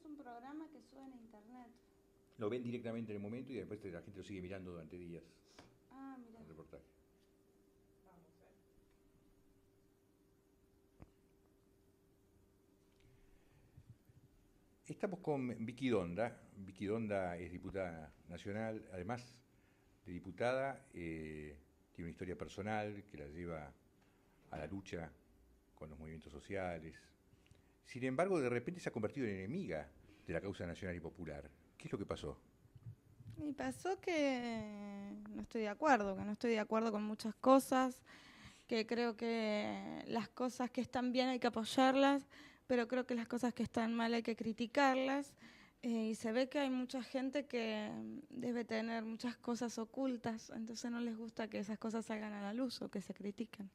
un programa que suben a internet. Lo ven directamente en el momento y después la gente lo sigue mirando durante días. Ah, mira. El reportaje. Estamos con Vicky Donda. Vicky Donda es diputada nacional, además de diputada, tiene una historia personal que la lleva a la lucha con los movimientos sociales. Sin embargo, de repente se ha convertido en enemiga de la causa nacional y popular. ¿Qué es lo que pasó? Y pasó que no estoy de acuerdo, con muchas cosas, que creo que las cosas que están bien hay que apoyarlas, pero creo que las cosas que están mal hay que criticarlas. Y se ve que hay mucha gente que debe tener muchas cosas ocultas, entonces no les gusta que esas cosas salgan a la luz o que se critiquen.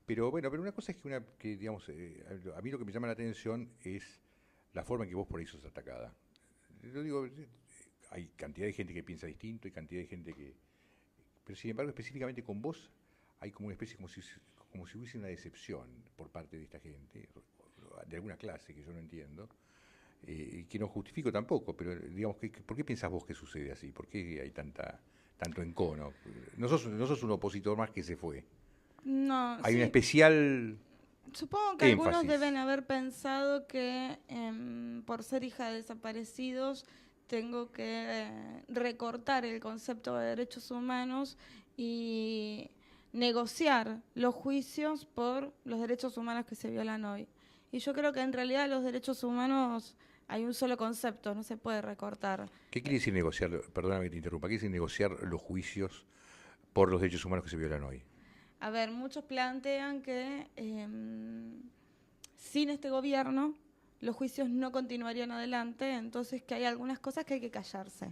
Pero bueno, pero una cosa es que digamos, a mí lo que me llama la atención es la forma en que vos por ahí sos atacada. Yo digo, hay cantidad de gente que piensa distinto, hay cantidad de gente que... Pero sin embargo, específicamente con vos, hay como una especie, como si hubiese una decepción por parte de esta gente, de alguna clase que yo no entiendo, que no justifico tampoco, pero digamos, ¿por qué piensas vos que sucede así? ¿Por qué hay tanto encono? No sos un opositor más que se fue. No, Hay un sí. especial Supongo que algunos énfasis. deben haber pensado que por ser hija de desaparecidos tengo que recortar el concepto de derechos humanos y negociar los juicios por los derechos humanos que se violan hoy. Y yo creo que en realidad los derechos humanos hay un solo concepto, no se puede recortar. ¿Qué quiere decir negociar? Perdóname que te interrumpa. ¿Qué quiere decir negociar los juicios por los derechos humanos que se violan hoy? A ver, muchos plantean que sin este gobierno los juicios no continuarían adelante, entonces que hay algunas cosas que hay que callarse.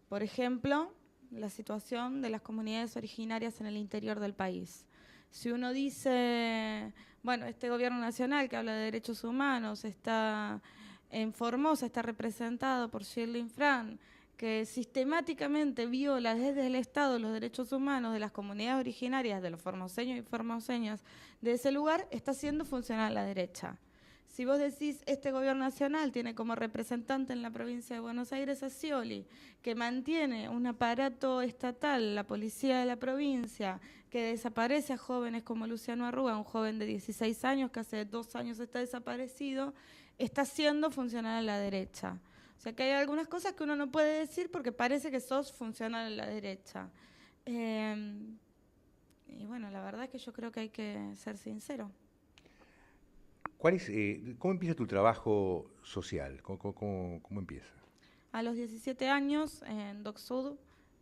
Por ejemplo, la situación de las comunidades originarias en el interior del país. Si uno dice, bueno, este gobierno nacional que habla de derechos humanos está en Formosa, está representado por Shirley Fran, que sistemáticamente viola desde el Estado los derechos humanos de las comunidades originarias, de los formoseños y formoseñas de ese lugar, está haciendo funcionar la derecha. Si vos decís, este gobierno nacional tiene como representante en la provincia de Buenos Aires a Scioli, que mantiene un aparato estatal, la policía de la provincia, que desaparece a jóvenes como Luciano Arruga, un joven de 16 años que hace 2 años está desaparecido, está haciendo funcionar a la derecha. O sea que hay algunas cosas que uno no puede decir porque parece que sos funcional a la derecha. Y bueno, la verdad es que yo creo que hay que ser sincero. ¿Cómo empieza tu trabajo social? ¿Cómo empieza? A los 17 años, en Doc Sud,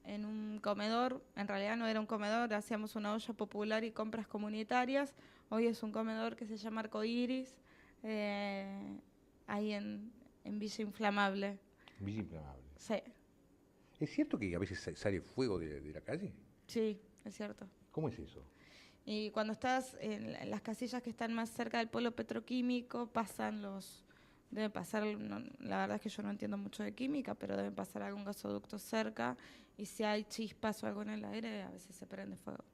en un comedor, en realidad no era un comedor, hacíamos una olla popular y compras comunitarias. Hoy es un comedor que se llama Arcoiris, ahí en Villa Inflamable. Villa Inflamable. Sí, ¿Es cierto que a veces sale fuego de la calle? sí, es cierto. ¿Cómo es eso? Y cuando estás en las casillas que están más cerca del polo petroquímico, debe pasar, la verdad es que yo no entiendo mucho de química, pero debe pasar algún gasoducto cerca, y si hay chispas o algo en el aire, a veces se prende fuego.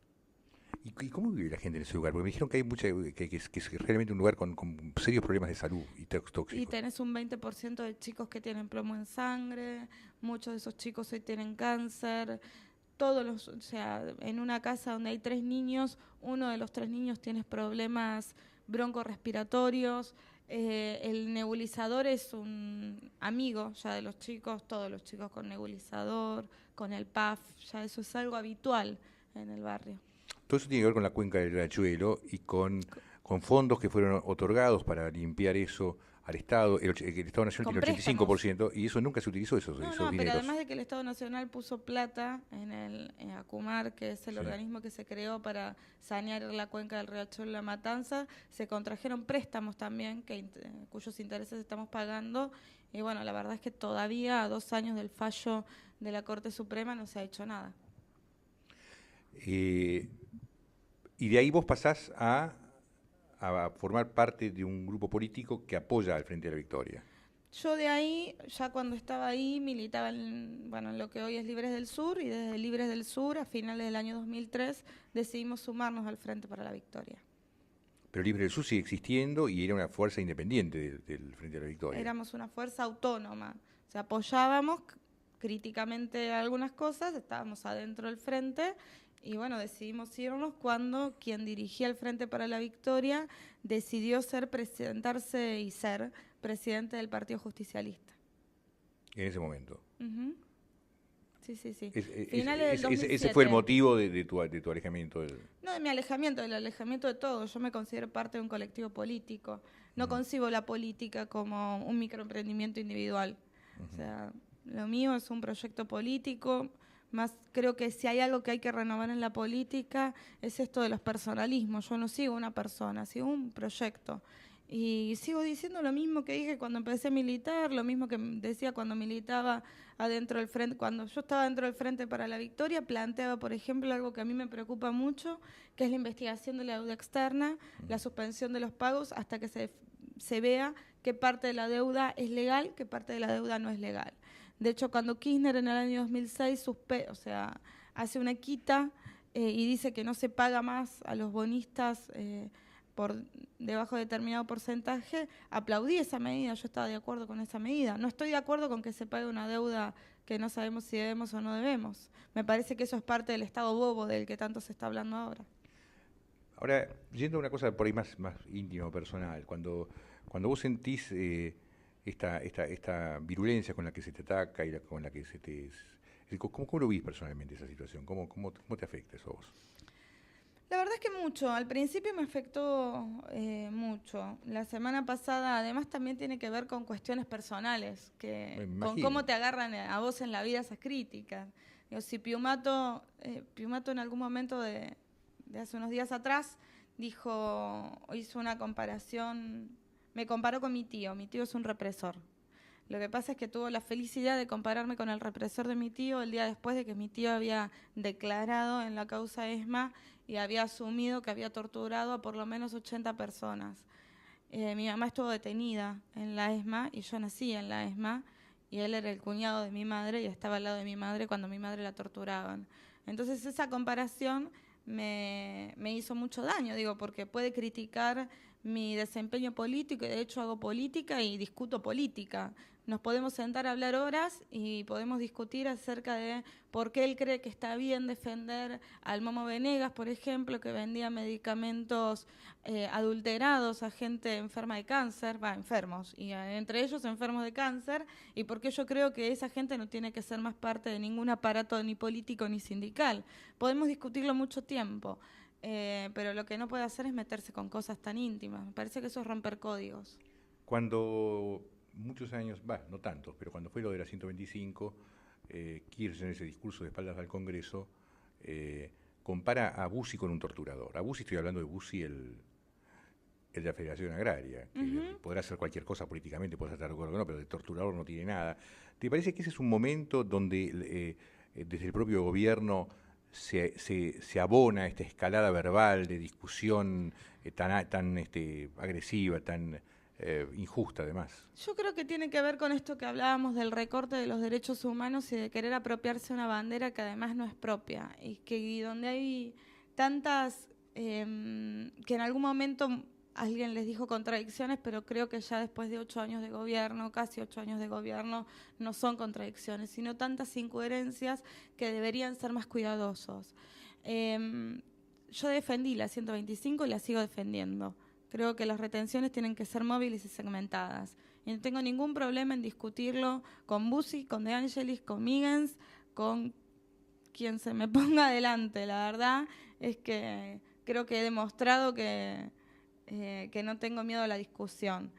¿Y cómo vive la gente en ese lugar? Porque me dijeron que hay que es realmente un lugar con serios problemas de salud y Y tóxicos. tenés un 20% de chicos que tienen plomo en sangre, muchos de esos chicos hoy tienen cáncer. O sea, en una casa donde hay 3 niños, uno de los 3 niños tiene problemas broncorrespiratorios. El nebulizador es un amigo ya de los chicos, todos los chicos con nebulizador, con el PAF, ya eso es algo habitual en el barrio. Todo eso tiene que ver con la cuenca del Riachuelo y con fondos que fueron otorgados para limpiar eso al Estado. El Estado Nacional Con tiene el préstamos. 85% y eso nunca se utilizó, esos No, pero dineros. además de que el Estado Nacional puso plata en ACUMAR, que es el Sí. organismo que se creó para sanear la cuenca del Riachuelo y La Matanza, se contrajeron préstamos también, cuyos intereses estamos pagando. Y bueno, la verdad es que todavía a 2 años del fallo de la Corte Suprema no se ha hecho nada. Eh, y de ahí vos pasás a formar parte de un grupo político que apoya al Frente de la Victoria. Yo de ahí, ya cuando estaba ahí, militaba en lo que hoy es Libres del Sur, y desde Libres del Sur, a finales del año 2003, decidimos sumarnos al Frente para la Victoria. Pero Libre del Sur sigue existiendo y era una fuerza independiente del Frente de la Victoria. Éramos una fuerza autónoma. O sea, apoyábamos críticamente algunas cosas, estábamos adentro del frente y bueno, decidimos irnos cuando quien dirigía el Frente para la Victoria decidió presentarse y ser presidente del Partido Justicialista. En ese momento. Uh-huh. Sí. Finales del 2007. Ese fue el motivo de tu alejamiento. No de mi alejamiento, del alejamiento de todo. Yo me considero parte de un colectivo político. No concibo la política como un microemprendimiento individual. O sea, lo mío es un proyecto político. Más creo que si hay algo que hay que renovar en la política es esto de los personalismos. Yo no sigo una persona, sigo un proyecto. Y sigo diciendo lo mismo que dije cuando empecé a militar, lo mismo que decía cuando militaba adentro del frente. Cuando yo estaba dentro del Frente para la Victoria, planteaba, por ejemplo, algo que a mí me preocupa mucho, que es la investigación de la deuda externa, la suspensión de los pagos hasta que se vea qué parte de la deuda es legal, qué parte de la deuda no es legal. De hecho, cuando Kirchner en el año 2006 hace una quita y dice que no se paga más a los bonistas por debajo de determinado porcentaje, aplaudí esa medida, yo estaba de acuerdo con esa medida. No estoy de acuerdo con que se pague una deuda que no sabemos si debemos o no debemos. Me parece que eso es parte del Estado bobo del que tanto se está hablando ahora. Ahora, yendo a una cosa por ahí más íntima o personal, cuando vos sentís esta virulencia con la que se te ataca y con la que se te... ¿Cómo lo vís personalmente esa situación? ¿Cómo te afecta eso a vos? La verdad es que mucho. Al principio me afectó mucho. La semana pasada, además, también tiene que ver con cuestiones personales, con cómo te agarran a vos en la vida esas críticas. Digo, si Piumato en algún momento de hace unos días atrás hizo una comparación, me comparó con mi tío es un represor. Lo que pasa es que tuvo la felicidad de compararme con el represor de mi tío el día después de que mi tío había declarado en la causa ESMA y había asumido que había torturado a por lo menos 80 personas. Mi mamá estuvo detenida en la ESMA y yo nací en la ESMA y él era el cuñado de mi madre y estaba al lado de mi madre cuando mi madre la torturaban. Entonces esa comparación me hizo mucho daño, porque puede criticar mi desempeño político y de hecho hago política y discuto política. Nos podemos sentar a hablar horas y podemos discutir acerca de por qué él cree que está bien defender al Momo Venegas, por ejemplo, que vendía medicamentos adulterados a gente enferma de cáncer, enfermos, y entre ellos enfermos de cáncer, y por qué yo creo que esa gente no tiene que ser más parte de ningún aparato ni político ni sindical. Podemos discutirlo mucho tiempo. Pero lo que no puede hacer es meterse con cosas tan íntimas. Me parece que eso es romper códigos. Cuando muchos años, no tantos, pero cuando fue lo de la 125, Kirchner, en ese discurso de espaldas al Congreso, compara a Bussi con un torturador. A Bussi estoy hablando de Bussi, el de la Federación Agraria, que podrá hacer cualquier cosa políticamente, podrá estar de acuerdo o no, pero de torturador no tiene nada. ¿Te parece que ese es un momento donde desde el propio gobierno se abona esta escalada verbal de discusión tan agresiva, tan injusta además? Yo creo que tiene que ver con esto que hablábamos del recorte de los derechos humanos y de querer apropiarse una bandera que además no es propia y donde hay tantas que en algún momento alguien les dijo contradicciones, pero creo que ya después de 8 años de gobierno, casi 8 años de gobierno, no son contradicciones, sino tantas incoherencias que deberían ser más cuidadosos. Yo defendí la 125 y la sigo defendiendo. Creo que las retenciones tienen que ser móviles y segmentadas. Y no tengo ningún problema en discutirlo con Bussi, con De Angelis, con Migens, con quien se me ponga adelante. La verdad es que creo que he demostrado que no tengo miedo a la discusión.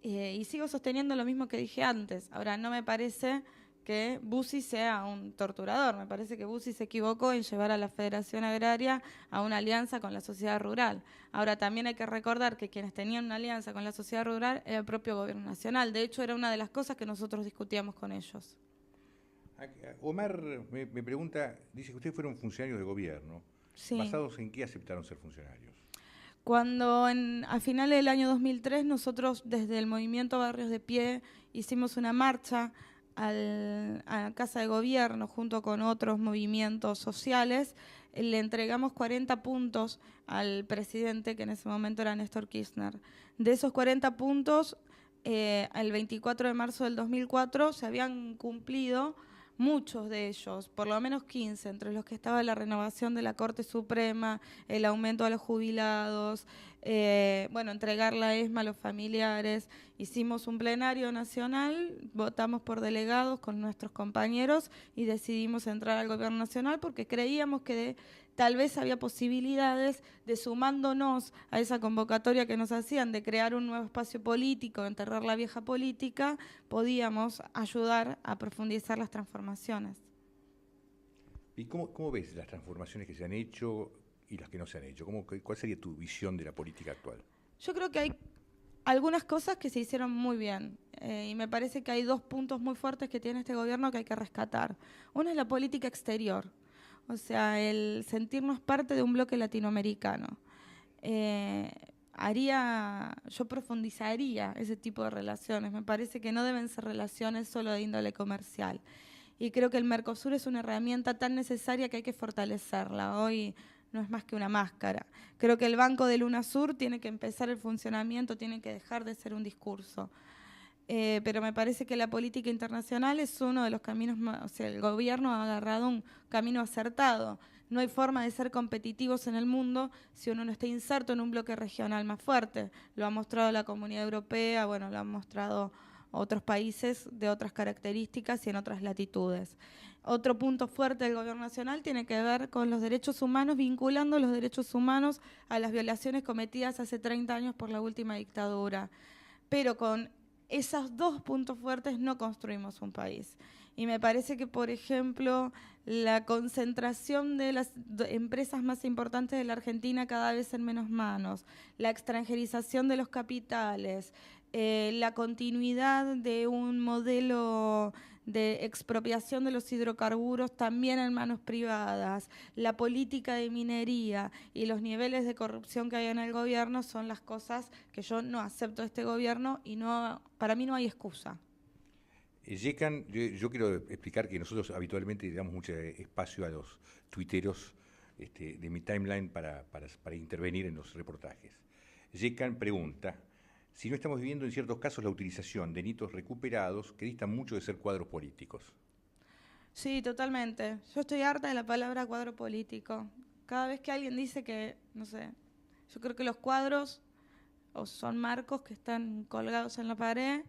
Y sigo sosteniendo lo mismo que dije antes. Ahora, no me parece que Bussi sea un torturador. Me parece que Bussi se equivocó en llevar a la Federación Agraria a una alianza con la sociedad rural. Ahora, también hay que recordar que quienes tenían una alianza con la sociedad rural era el propio gobierno nacional. De hecho, era una de las cosas que nosotros discutíamos con ellos. Omar me pregunta, dice que ustedes fueron funcionarios de gobierno. Sí. ¿Basados en qué aceptaron ser funcionarios? Cuando a finales del año 2003 nosotros desde el movimiento Barrios de Pie hicimos una marcha a la Casa de Gobierno junto con otros movimientos sociales le entregamos 40 puntos al presidente, que en ese momento era Néstor Kirchner. De esos 40 puntos, el 24 de marzo del 2004 se habían cumplido muchos de ellos, por lo menos 15, entre los que estaba la renovación de la Corte Suprema, el aumento a los jubilados, entregar la ESMA a los familiares. Hicimos un plenario nacional, votamos por delegados con nuestros compañeros y decidimos entrar al gobierno nacional porque creíamos que tal vez había posibilidades de, sumándonos a esa convocatoria que nos hacían de crear un nuevo espacio político, enterrar la vieja política, podíamos ayudar a profundizar las transformaciones. ¿Y cómo ves las transformaciones que se han hecho y las que no se han hecho? ¿Cuál sería tu visión de la política actual? Yo creo que hay algunas cosas que se hicieron muy bien y me parece que hay dos puntos muy fuertes que tiene este gobierno que hay que rescatar. Uno es la política exterior. O sea, el sentirnos parte de un bloque latinoamericano. Yo profundizaría ese tipo de relaciones. Me parece que no deben ser relaciones solo de índole comercial. Y creo que el Mercosur es una herramienta tan necesaria que hay que fortalecerla. Hoy no es más que una máscara. Creo que el Banco del UNASUR tiene que empezar el funcionamiento, tiene que dejar de ser un discurso. Pero me parece que la política internacional es uno de los caminos más, o sea, el gobierno ha agarrado un camino acertado. No hay forma de ser competitivos en el mundo si uno no está inserto en un bloque regional más fuerte. Lo ha mostrado la Comunidad Europea, lo han mostrado otros países de otras características y en otras latitudes. Otro punto fuerte del gobierno nacional tiene que ver con los derechos humanos, vinculando los derechos humanos a las violaciones cometidas hace 30 años por la última dictadura. Pero con esos dos puntos fuertes no construimos un país. Y me parece que, por ejemplo, la concentración de las empresas más importantes de la Argentina cada vez en menos manos, la extranjerización de los capitales, la continuidad de un modelo de expropiación de los hidrocarburos también en manos privadas, la política de minería y los niveles de corrupción que hay en el gobierno son las cosas que yo no acepto de este gobierno y para mí no hay excusa. Yecan, yo quiero explicar que nosotros habitualmente le damos mucho espacio a los tuiteros de mi timeline para intervenir en los reportajes. Yecan pregunta si no estamos viviendo en ciertos casos la utilización de hitos recuperados que distan mucho de ser cuadros políticos. Sí, totalmente. Yo estoy harta de la palabra cuadro político. Cada vez que alguien dice que, no sé, yo creo que los cuadros o son marcos que están colgados en la pared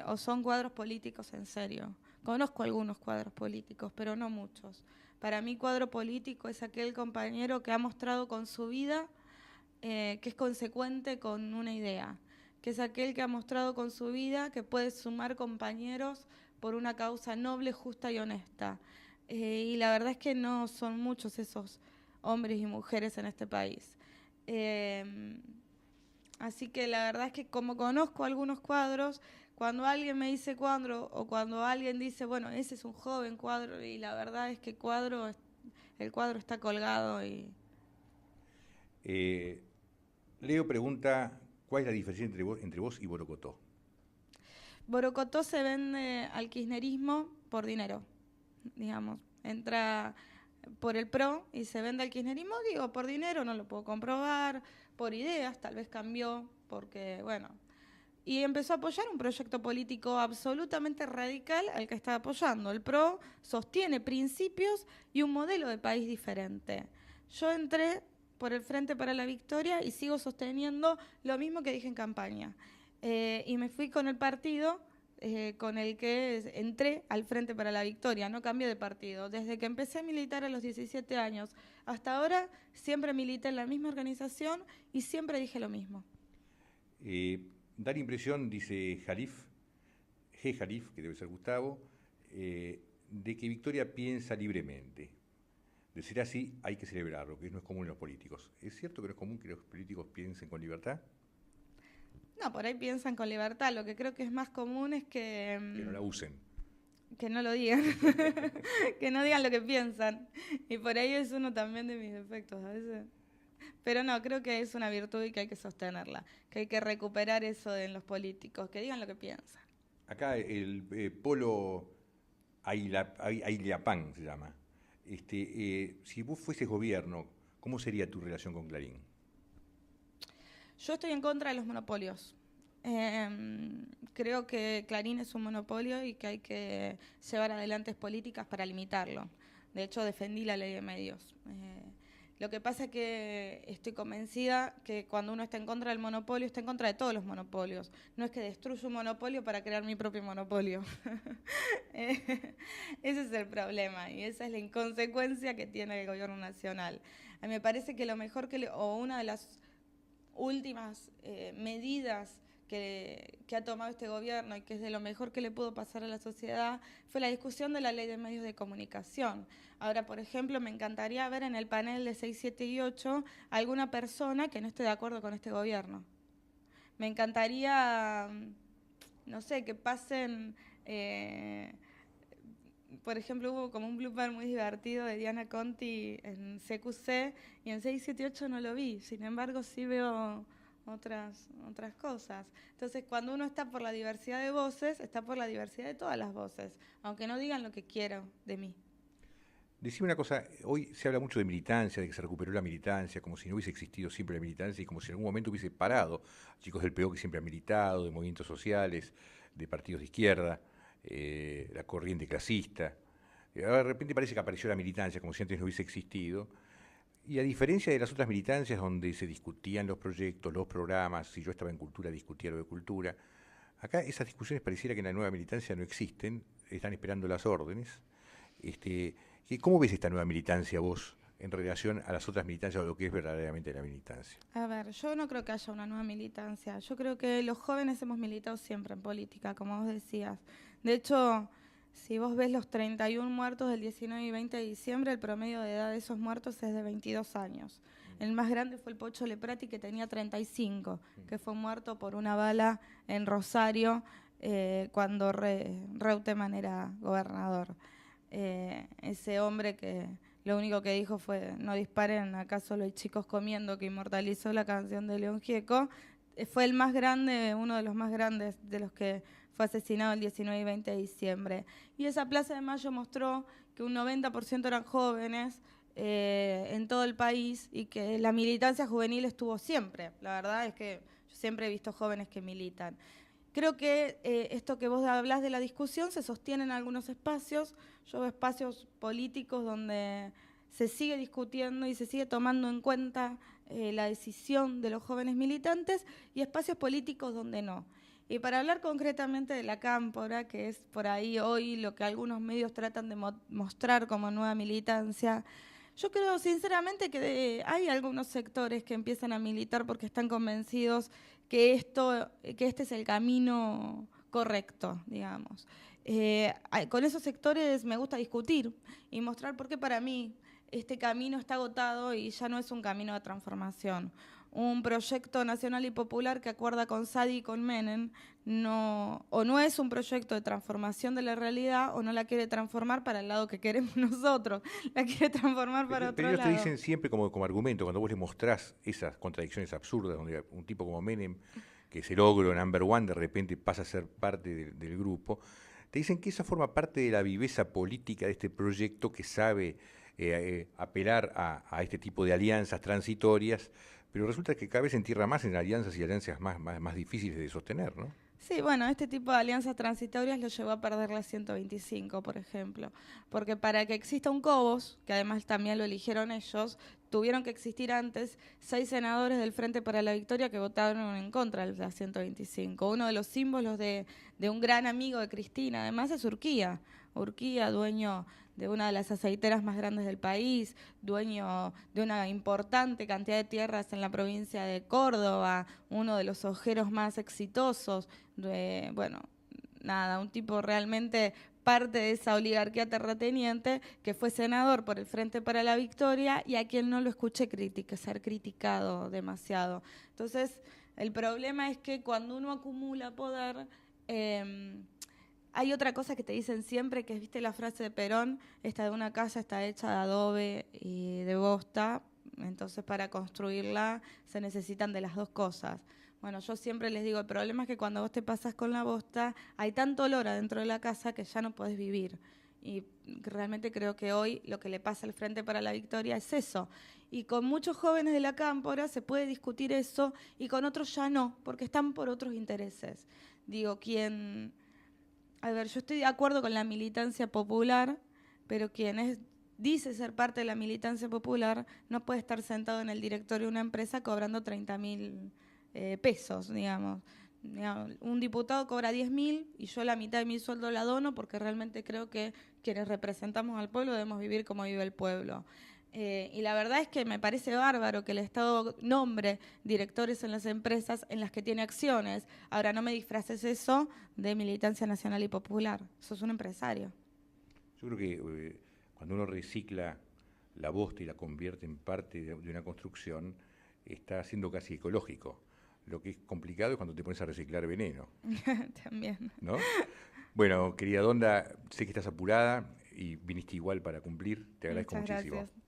o son cuadros políticos en serio. Conozco algunos cuadros políticos, pero no muchos. Para mí cuadro político es aquel compañero que ha mostrado con su vida que es consecuente con una idea, que es aquel que ha mostrado con su vida que puede sumar compañeros por una causa noble, justa y honesta. Y la verdad es que no son muchos esos hombres y mujeres en este país. Así que la verdad es que como conozco algunos cuadros, cuando alguien me dice cuadro o cuando alguien dice, bueno, ese es un joven cuadro, y la verdad es que el cuadro está colgado y... Leo pregunta, ¿cuál es la diferencia entre vos y Borocotó? Borocotó se vende al kirchnerismo por dinero, digamos. Entra por el PRO y se vende al kirchnerismo, digo, por dinero, no lo puedo comprobar, por ideas, tal vez cambió, porque, y empezó a apoyar un proyecto político absolutamente radical al que está apoyando. El PRO sostiene principios y un modelo de país diferente. Yo entré por el Frente para la Victoria y sigo sosteniendo lo mismo que dije en campaña. Y me fui con el partido con el que entré al Frente para la Victoria, no cambié de partido. Desde que empecé a militar a los 17 años hasta ahora, siempre milité en la misma organización y siempre dije lo mismo. Da la impresión, dice Jalif, que debe ser Gustavo, de que Victoria piensa libremente. De ser así, hay que celebrarlo, que no es común en los políticos. ¿Es cierto que no es común que los políticos piensen con libertad? No, por ahí piensan con libertad. Lo que creo que es más común es que no la usen. Que no lo digan. Que no digan lo que piensan. Y por ahí es uno también de mis defectos a veces. Pero no, creo que es una virtud y que hay que sostenerla. Que hay que recuperar eso en los políticos, que digan lo que piensan. Acá el Polo Ayliapán se llama. Si vos fueses gobierno, ¿cómo sería tu relación con Clarín? Yo estoy en contra de los monopolios. Creo que Clarín es un monopolio y que hay que llevar adelante políticas para limitarlo. De hecho, defendí la ley de medios. Lo que pasa es que estoy convencida que cuando uno está en contra del monopolio, está en contra de todos los monopolios. No es que destruya un monopolio para crear mi propio monopolio. Ese es el problema y esa es la inconsecuencia que tiene el gobierno nacional. A mí me parece que lo mejor o una de las últimas medidas que ha tomado este gobierno y que es de lo mejor que le pudo pasar a la sociedad fue la discusión de la ley de medios de comunicación. Ahora, por ejemplo, me encantaría ver en el panel de 6, 7 y 8 alguna persona que no esté de acuerdo con este gobierno. Me encantaría, no sé, que pasen... por ejemplo, hubo como un blooper muy divertido de Diana Conti en CQC y en 6, 7 y 8 no lo vi. Sin embargo, sí veo otras cosas. Entonces, cuando uno está por la diversidad de voces, está por la diversidad de todas las voces, aunque no digan lo que quiero de mí. Decime una cosa, hoy se habla mucho de militancia, de que se recuperó la militancia, como si no hubiese existido siempre la militancia y como si en algún momento hubiese parado. Chicos del PO que siempre han militado, de movimientos sociales, de partidos de izquierda, la corriente clasista. Ahora de repente parece que apareció la militancia como si antes no hubiese existido. Y a diferencia de las otras militancias donde se discutían los proyectos, los programas, si yo estaba en cultura discutía lo de cultura, acá esas discusiones pareciera que en la nueva militancia no existen, están esperando las órdenes. ¿Cómo ves esta nueva militancia vos en relación a las otras militancias o lo que es verdaderamente la militancia? A ver, yo no creo que haya una nueva militancia. Yo creo que los jóvenes hemos militado siempre en política, como vos decías. De hecho, si vos ves los 31 muertos del 19 y 20 de diciembre, el promedio de edad de esos muertos es de 22 años. El más grande fue el Pocho Leprati, que tenía 35, que fue muerto por una bala en Rosario cuando Reutemann era gobernador. Ese hombre que lo único que dijo fue no disparen, acá solo hay chicos comiendo, que inmortalizó la canción de León Gieco, fue el más grande, uno de los más grandes de los que fue asesinado el 19 y 20 de diciembre. Y esa Plaza de Mayo mostró que un 90% eran jóvenes en todo el país y que la militancia juvenil estuvo siempre. La verdad es que yo siempre he visto jóvenes que militan. Creo que esto que vos hablás de la discusión se sostiene en algunos espacios. Yo veo espacios políticos donde se sigue discutiendo y se sigue tomando en cuenta la decisión de los jóvenes militantes y espacios políticos donde no. Y para hablar concretamente de la Cámpora, que es por ahí hoy lo que algunos medios tratan de mostrar como nueva militancia, yo creo sinceramente que hay algunos sectores que empiezan a militar porque están convencidos que este es el camino correcto, digamos. Con esos sectores me gusta discutir y mostrar por qué para mí este camino está agotado y ya no es un camino de transformación. Un proyecto nacional y popular que acuerda con Sadi y con Menem no es un proyecto de transformación de la realidad o no la quiere transformar para el lado que queremos nosotros, la quiere transformar para otro lado. Pero ellos te dicen siempre como argumento, cuando vos les mostrás esas contradicciones absurdas, donde un tipo como Menem, que es el ogro number one, de repente pasa a ser parte del grupo, te dicen que esa forma parte de la viveza política de este proyecto que sabe apelar a este tipo de alianzas transitorias, pero resulta que cada vez se entierra más en alianzas y alianzas más difíciles de sostener, ¿no? Sí, bueno, este tipo de alianzas transitorias lo llevó a perder la 125, por ejemplo, porque para que exista un Cobos, que además también lo eligieron ellos, tuvieron que existir antes 6 senadores del Frente para la Victoria que votaron en contra de la 125. Uno de los símbolos de un gran amigo de Cristina, además, es Urquía. Urquía, dueño de una de las aceiteras más grandes del país, dueño de una importante cantidad de tierras en la provincia de Córdoba, uno de los ojeros más exitosos, un tipo realmente parte de esa oligarquía terrateniente que fue senador por el Frente para la Victoria y a quien no lo escuché ser criticado demasiado. Entonces, el problema es que cuando uno acumula poder... hay otra cosa que te dicen siempre, que es, viste la frase de Perón, esta de una casa está hecha de adobe y de bosta, entonces para construirla se necesitan de las dos cosas. Bueno, yo siempre les digo, el problema es que cuando vos te pasás con la bosta, hay tanto olor adentro de la casa que ya no podés vivir. Y realmente creo que hoy lo que le pasa al Frente para la Victoria es eso. Y con muchos jóvenes de la Cámpora se puede discutir eso y con otros ya no, porque están por otros intereses. Digo, a ver, yo estoy de acuerdo con la militancia popular, pero dice ser parte de la militancia popular no puede estar sentado en el directorio de una empresa cobrando 30.000 pesos, digamos. Un diputado cobra 10.000 y yo la mitad de mi sueldo la dono porque realmente creo que quienes representamos al pueblo debemos vivir como vive el pueblo. Y la verdad es que me parece bárbaro que el Estado nombre directores en las empresas en las que tiene acciones. Ahora no me disfraces eso de militancia nacional y popular. Sos un empresario. Yo creo que cuando uno recicla la bosta y la convierte en parte de una construcción, está siendo casi ecológico. Lo que es complicado es cuando te pones a reciclar veneno. También. ¿No? Bueno, querida Donda, sé que estás apurada y viniste igual para cumplir. Te agradezco muchísimo. Gracias.